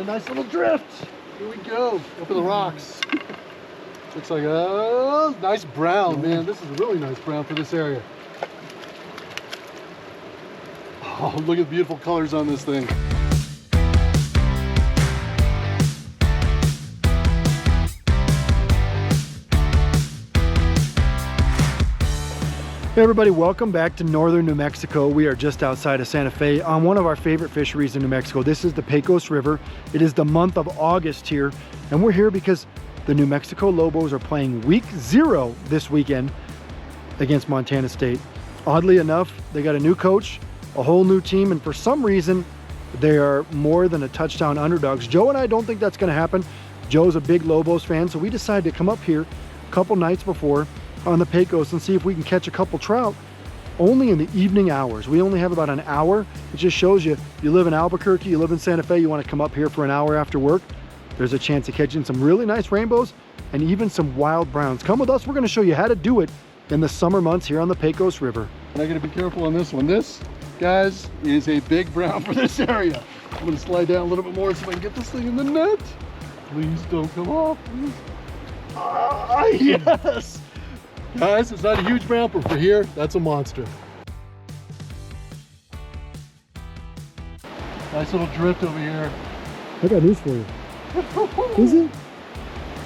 a nice little drift. Here we go, up in the rocks. Looks like a nice brown, man. This is a really nice brown for this area. Oh, look at the beautiful colors on this thing. Hey everybody, welcome back to northern New Mexico. We are just outside of Santa Fe on one of our favorite fisheries in New Mexico. This is the Pecos River. It is the month of August here, and we're here because the New Mexico Lobos are playing week 0 this weekend against Montana State. Oddly enough, they got a new coach, a whole new team, and for some reason, they are more than a touchdown underdogs. Joe and I don't think that's gonna happen. Joe's a big Lobos fan, so we decided to come up here a couple nights before on the Pecos and see if we can catch a couple trout only in the evening hours. We only have about an hour. It just shows you, you live in Albuquerque, you live in Santa Fe, you want to come up here for an hour after work, there's a chance of catching some really nice rainbows and even some wild browns. Come with us, we're going to show you how to do it in the summer months here on the Pecos River. And I got to be careful on this one. This, guys, is a big brown for this area. I'm going to slide down a little bit more so I can get this thing in the net. Please don't come off, please. Ah, yes! Guys, it's not a huge brown, but for here, that's a monster. Nice little drift over here. I got news for you. Is it?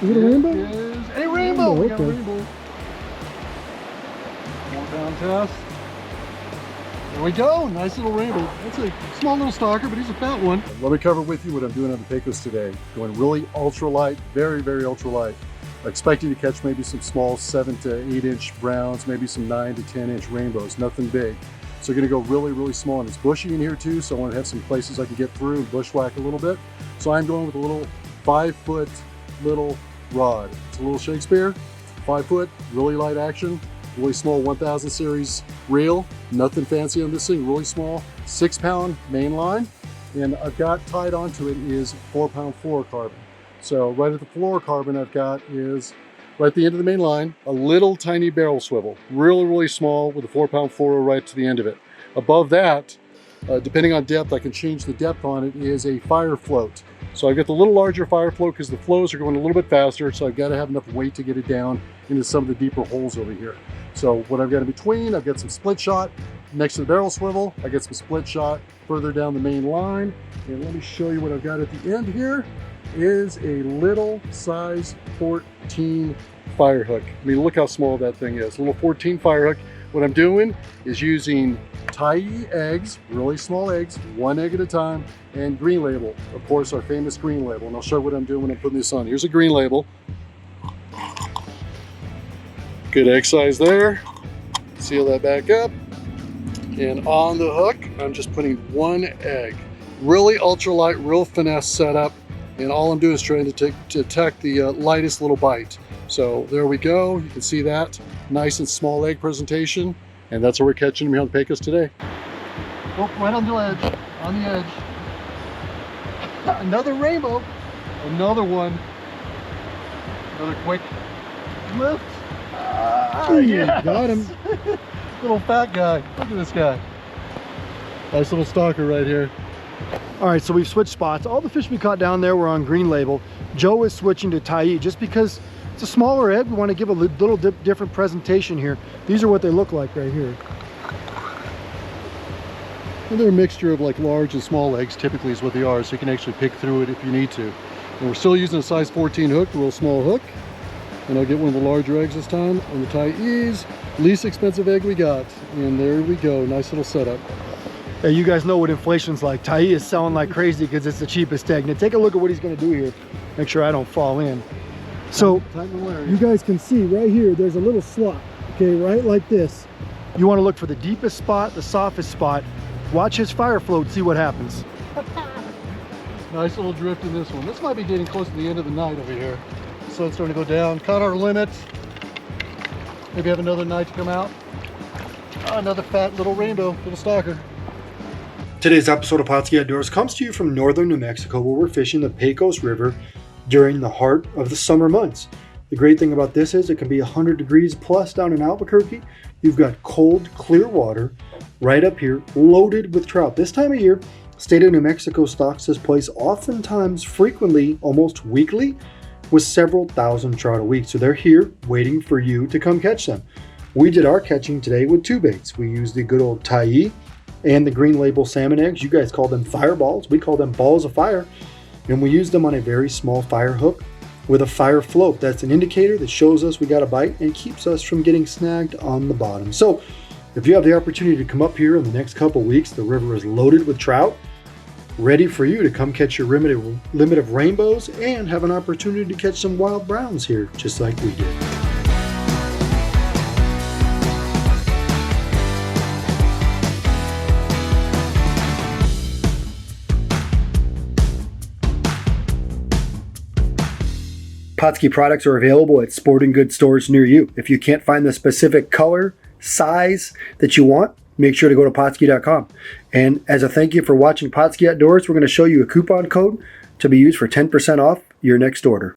Is it a rainbow? It is a rainbow. We got a rainbow. 4-pound test. There we go. Nice little rainbow. That's a small little stalker, but he's a fat one. Let me cover with you what I'm doing on the Pecos today. Going really ultralight, very, very ultralight. Expecting to catch maybe some small 7 to 8 inch browns, maybe some 9 to 10 inch rainbows, nothing big. So we're gonna go really, really small, and it's bushy in here too, so I wanna have some places I can get through and bushwhack a little bit. So I'm going with a little 5-foot little rod. It's a little Shakespeare, 5 foot, really light action, really small 1000 series reel, nothing fancy on this thing, really small, 6-pound main line, and I've got tied onto it is 4-pound fluorocarbon. So right at the fluorocarbon I've got is, right at the end of the main line, a little tiny barrel swivel. Really, really small with a 4-pound fluoro right to the end of it. Above that, depending on depth, I can change the depth on it, is a fire float. So I've got the little larger fire float because the flows are going a little bit faster, so I've got to have enough weight to get it down into some of the deeper holes over here. So what I've got in between, I've got some split shot next to the barrel swivel. I got some split shot further down the main line. And let me show you what I've got at the end here. Is a little size 14 fire hook. I mean, look how small that thing is. A little 14 fire hook. What I'm doing is using Tyee eggs, really small eggs, 1 egg at a time, and green label. Of course, our famous green label. And I'll show you what I'm doing when I'm putting this on. Here's a green label. Good egg size there. Seal that back up. And on the hook, I'm just putting 1 egg. Really ultralight, real finesse setup. And all I'm doing is trying to detect the lightest little bite. So there we go. You can see that nice and small egg presentation. And that's where we're catching them here on the Pecos today. Oh, right on the edge, on the edge. Another rainbow, another one. Another quick lift. Ah, yes. Got him. Little fat guy. Look at this guy. Nice little stalker right here. All right, so we've switched spots. All the fish we caught down there were on green label. Joe is switching to Tyee just because it's a smaller egg. We want to give a little different presentation here. These are what they look like right here. And they're a mixture of like large and small eggs, typically is what they are, so you can actually pick through it if you need to. And we're still using a size 14 hook, a real small hook. And I'll get one of the larger eggs this time on the Tyees. Least expensive egg we got. And there we go, nice little setup. Hey, you guys know what inflation's like. Tyee is selling like crazy because it's the cheapest egg. Now take a look at what he's gonna do here. Make sure I don't fall in. So you guys can see right here, there's a little slot, okay, right like this. You wanna look for the deepest spot, the softest spot. Watch his fire float, see what happens. Nice little drift in this one. This might be getting close to the end of the night over here. So it's starting to go down. Caught our limit. Maybe have another night to come out. Oh, another fat little rainbow, little stalker. Today's episode of Pautzke Outdoors comes to you from northern New Mexico, where we're fishing the Pecos River during the heart of the summer months. The great thing about this is it can be 100 degrees plus down in Albuquerque. You've got cold, clear water right up here, loaded with trout. This time of year, State of New Mexico stocks this place oftentimes, frequently, almost weekly, with several thousand trout a week. So they're here waiting for you to come catch them. We did our catching today with two baits. We used the good old tie and the green label salmon eggs. You guys call them fireballs. We call them balls of fire. And we used them on a very small fire hook with a fire float. That's an indicator that shows us we got a bite and keeps us from getting snagged on the bottom. So if you have the opportunity to come up here in the next couple weeks, the river is loaded with trout, ready for you to come catch your limit of rainbows and have an opportunity to catch some wild browns here, just like we did. Pautzke products are available at sporting goods stores near you. If you can't find the specific color, size that you want, make sure to go to Pautzke.com. And as a thank you for watching Pautzke Outdoors, we're going to show you a coupon code to be used for 10% off your next order.